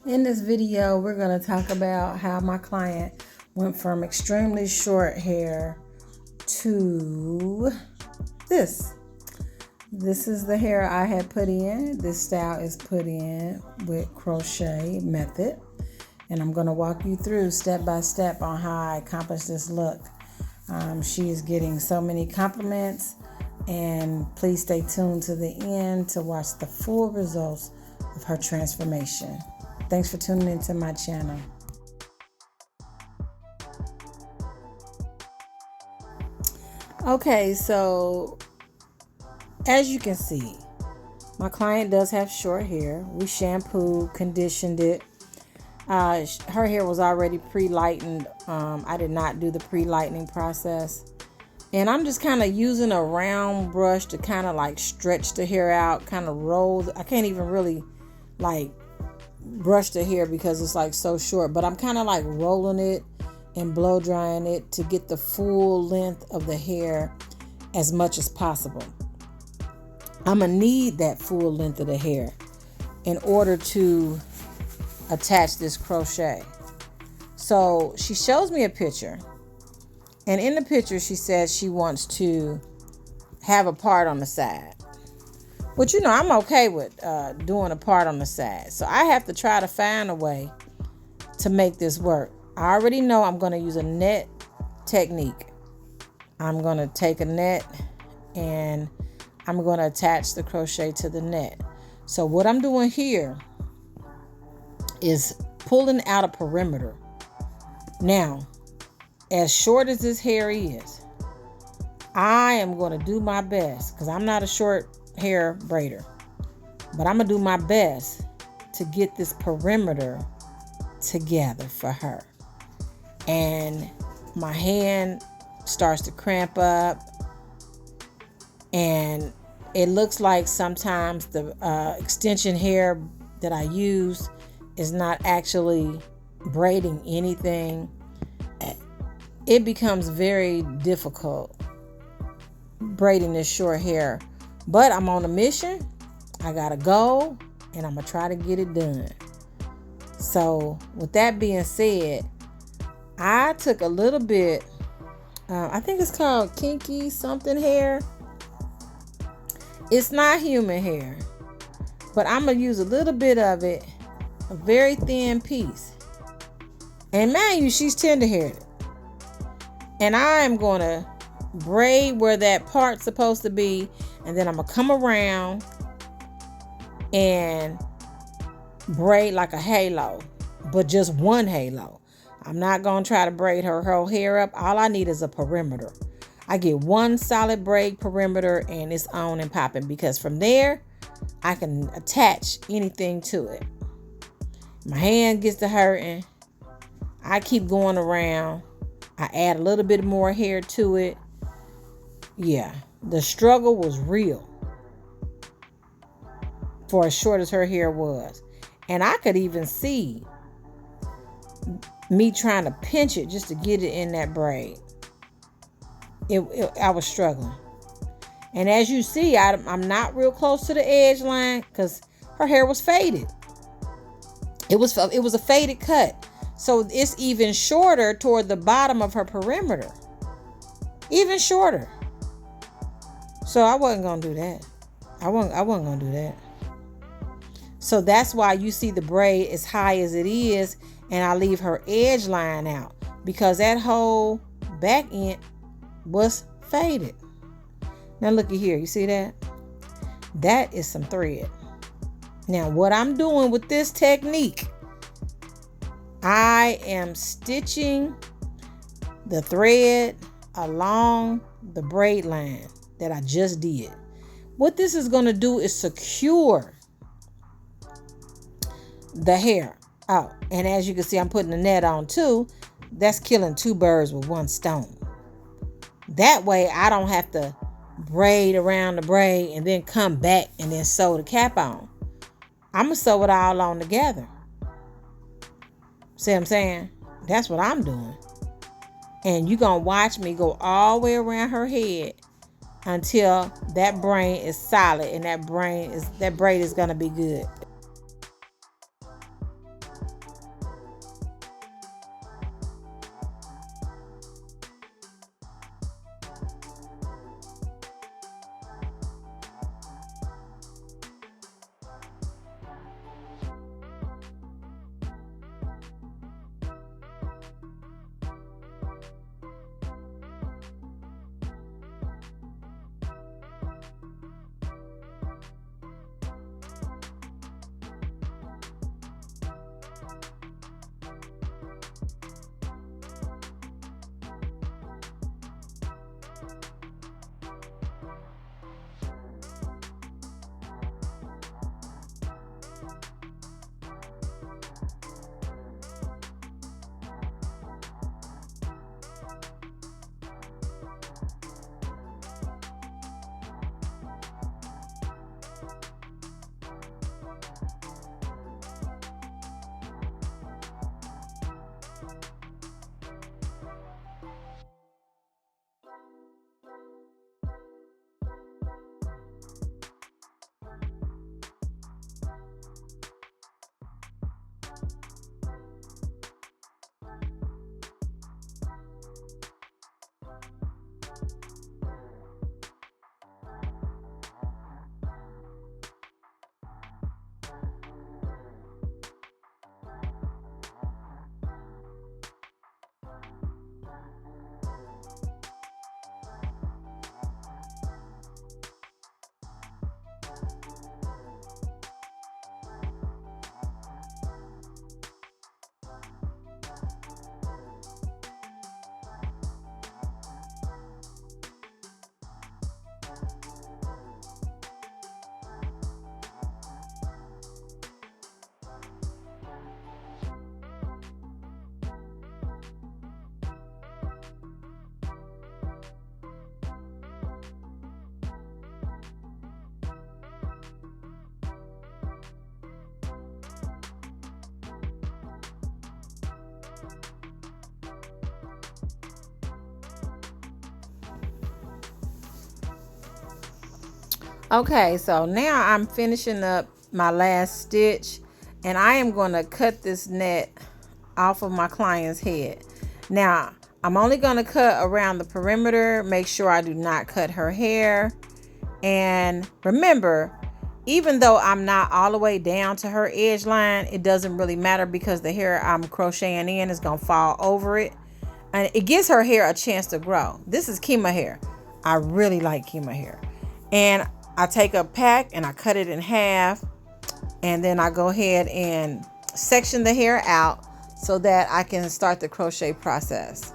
In this video, we're going to talk about how my client went from extremely short hair to this. This is the hair I had put in. This style is put in with crochet method. And I'm going to walk you through step by step on how I accomplished this look. She is getting so many compliments, and please stay tuned to the end to watch the full results of her transformation. Thanks for tuning into my channel. Okay, so as you can see, my client does have short hair. We shampooed, conditioned it. Her hair was already pre-lightened. I did not do the pre-lightening process. And I'm just kind of using a round brush to kind of like stretch the hair out, kind of roll. I can't even really like brush the hair because it's like so short, but I'm kind of like rolling it and blow drying it to get the full length of the hair as much as possible. I'm gonna need that full length of the hair in order to attach this crochet. So she shows me a picture, and in the picture she says she wants to have a part on the side, which I'm okay with doing a part on the side. So I have to try to find a way to make this work. I already know I'm going to use a net technique. I'm going to take a net and I'm going to attach the crochet to the net. So what I'm doing here is pulling out a perimeter. Now, as short as this hair is, I am going to do my best, because I'm not a short hair braider, but I'm going to do my best to get this perimeter together for her. And my hand starts to cramp up, and it looks like sometimes the extension hair that I use is not actually braiding anything. It becomes very difficult braiding this short hair, but I'm on a mission. I got a goal, and I'm gonna try to get it done. So with that being said, I took a little bit, I think it's called kinky something hair. It's not human hair, but I'm gonna use a little bit of it, a very thin piece. And mind you, she's tender-haired. And I am going to braid where that part's supposed to be, and then I'm going to come around and braid like a halo, but just one halo. I'm not going to try to braid her whole hair up. All I need is a perimeter. I get one solid braid perimeter, and it's on and popping, because from there, I can attach anything to it. My hand gets to hurting. I keep going around. I add a little bit more hair to it. Yeah, the struggle was real for as short as her hair was. And I could even see me trying to pinch it just to get it in that braid. I was struggling. And as you see, I'm not real close to the edge line because her hair was faded. It was a faded cut. So it's even shorter toward the bottom of her perimeter. Even shorter. So I wasn't going to do that. I wasn't going to do that. So that's why you see the braid as high as it is, and I leave her edge line out, because that whole back end was faded. Now look at here. You see that? That is some thread. Now what I'm doing with this technique, I am stitching the thread along the braid line that I just did. What this is going to do is secure the hair out. And as you can see, I'm putting the net on too. That's killing two birds with one stone. That way I don't have to braid around the braid and then come back and then sew the cap on. I'm going to sew it all on together. See what I'm saying? That's what I'm doing. And you're going to watch me go all the way around her head until that braid is solid and that braid is going to be good. Okay, so now I'm finishing up my last stitch, and I am going to cut this net off of my client's head. Now, I'm only going to cut around the perimeter, make sure I do not cut her hair. And remember, even though I'm not all the way down to her edge line, it doesn't really matter because the hair I'm crocheting in is going to fall over it. And it gives her hair a chance to grow. This is Kima hair. I really like Kima hair. And I take a pack and I cut it in half. And then I go ahead and section the hair out so that I can start the crochet process.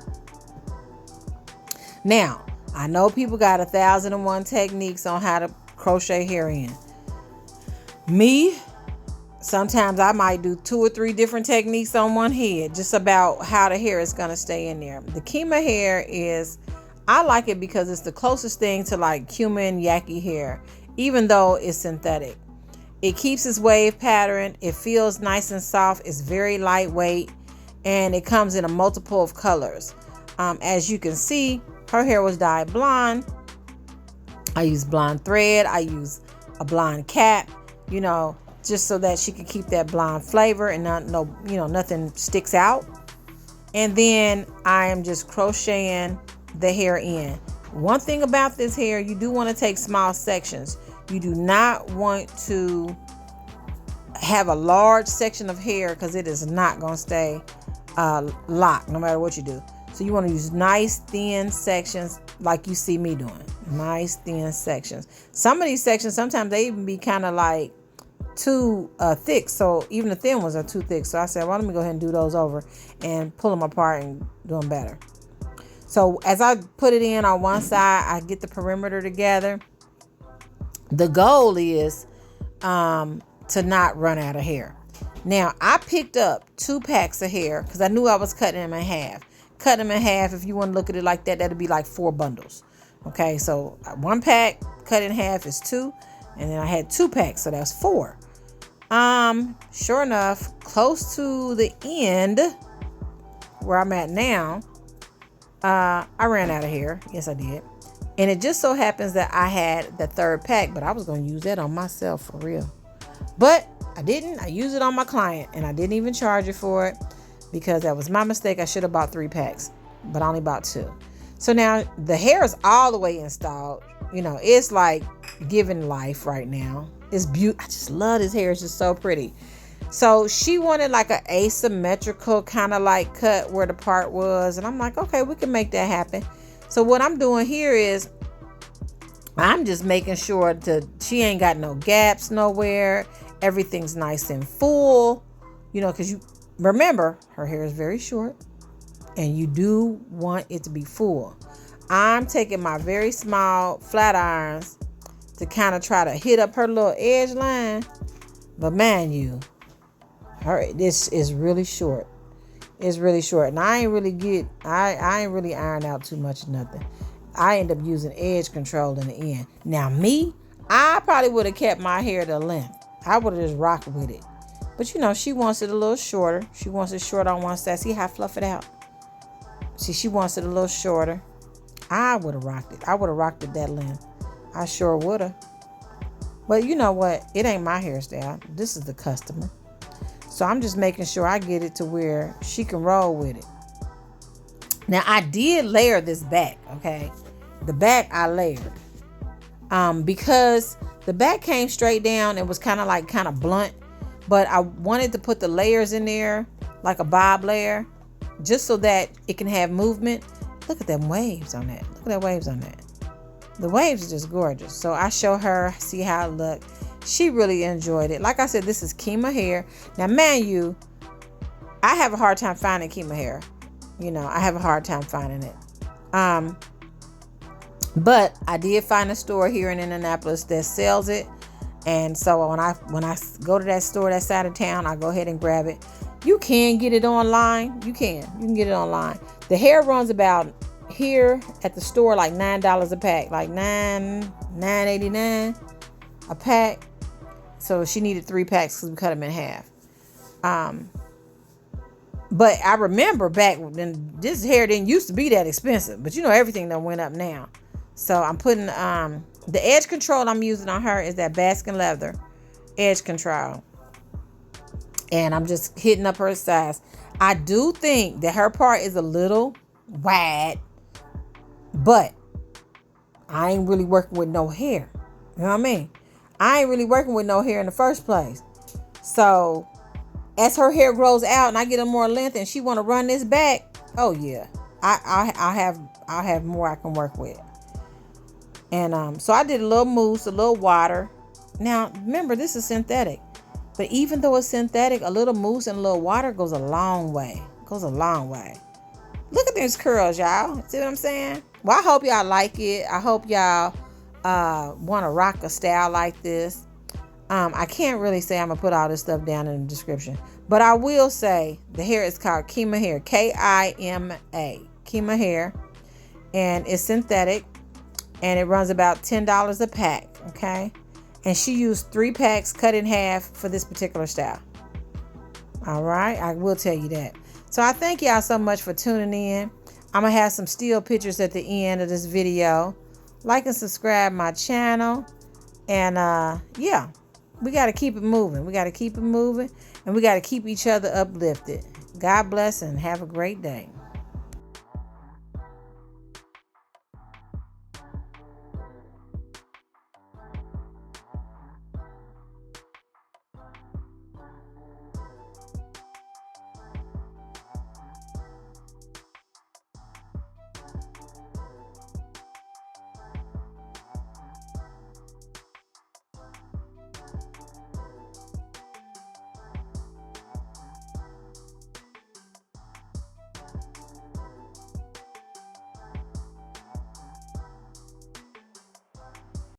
Now, I know people got 1,001 techniques on how to crochet hair in. Me, sometimes I might do 2 or 3 different techniques on one head, just about how the hair is going to stay in there. The Kima hair is, I like it because it's the closest thing to like cumin yaki hair, even though it's synthetic. It keeps its wave pattern. It feels nice and soft. It's very lightweight, and it comes in a multiple of colors. As you can see, her hair was dyed blonde. I use blonde thread. I use a blonde cap, just so that she can keep that blonde flavor and nothing sticks out. And then I am just crocheting the hair in. One thing about this hair, you do want to take small sections. You do not want to have a large section of hair because it is not going to stay locked no matter what you do. So you want to use nice thin sections like you see me doing. Nice thin sections. Some of these sections, sometimes they even be kind of like too thick. So even the thin ones are too thick. So I said, well, let me go ahead and do those over and pull them apart and do them better. So as I put it in on one side, I get the perimeter together. The goal is to not run out of hair. Now, I picked up 2 packs of hair because I knew I was cutting them in half. Cut them in half, if you want to look at it like that, that'd be like 4 bundles. Okay, so 1 pack cut in half is 2, and then I had 2 packs, so that's 4. Sure enough, close to the end where I'm at now, I ran out of hair. Yes, I did. And it just so happens that I had the 3rd pack, but I was going to use that on myself for real. But I didn't. I used it on my client, and I didn't even charge her for it because that was my mistake. I should have bought 3 packs, but I only bought 2. So now the hair is all the way installed. It's like giving life right now. It's beautiful. I just love this hair. It's just so pretty. So she wanted like an asymmetrical kind of like cut where the part was. And I'm like, okay, we can make that happen. So what I'm doing here is I'm just making sure that she ain't got no gaps nowhere. Everything's nice and full, because you remember her hair is very short and you do want it to be full. I'm taking my very small flat irons to kind of try to hit up her little edge line. But man, this is really short. It's really short. And I ain't really iron out too much of nothing. I end up using edge control in the end. Now me, I probably would have kept my hair to length. I would have just rocked with it. But she wants it a little shorter. She wants it short on one side. See how I fluff it out? See, she wants it a little shorter. I would have rocked it. I would have rocked it that length. I sure would have. But you know what? It ain't my hairstyle. This is the customer. So I'm just making sure I get it to where she can roll with it. Now, I did layer this back, okay? The back I layered. Because the back came straight down and was kind of blunt. But I wanted to put the layers in there, like a bob layer, just so that it can have movement. Look at them waves on that. Look at that waves on that. The waves are just gorgeous. So I show her, see how it looked. She really enjoyed it. Like I said, this is Kima hair. Now, man, I have a hard time finding Kima hair. I have a hard time finding it. But I did find a store here in Indianapolis that sells it. And so when I go to that store, that side of town, I go ahead and grab it. You can get it online. You can get it online. The hair runs about here at the store like $9 a pack, like $9.89 a pack. So she needed 3 packs because we cut them in half. But I remember back when this hair didn't used to be that expensive, but everything done went up now. So I'm putting The edge control I'm using on her is that basking leather edge control. And I'm just hitting up her size. I do think that her part is a little wide, but I ain't really working with no hair. You know what I mean? I ain't really working with no hair in the first place. So as her hair grows out and I get her more length and she want to run this back, oh yeah, I'll have more I can work with. And so I did a little mousse, a little water. Now remember, this is synthetic, but even though it's synthetic, a little mousse and a little water goes a long way. Goes a long way. Look at these curls, y'all. See what I'm saying? Well, I hope y'all like it. I hope y'all want to rock a style like this. I can't really say I'm going to put all this stuff down in the description. But I will say the hair is called Kima hair. K-I-M-A. Kima hair. And it's synthetic. And it runs about $10 a pack. Okay? And she used 3 packs cut in half for this particular style. All right? I will tell you that. So I thank y'all so much for tuning in. I'm going to have some still pictures at the end of this video. Like and subscribe my channel. And yeah, we got to keep it moving. We got to keep it moving. And we got to keep each other uplifted. God bless and have a great day.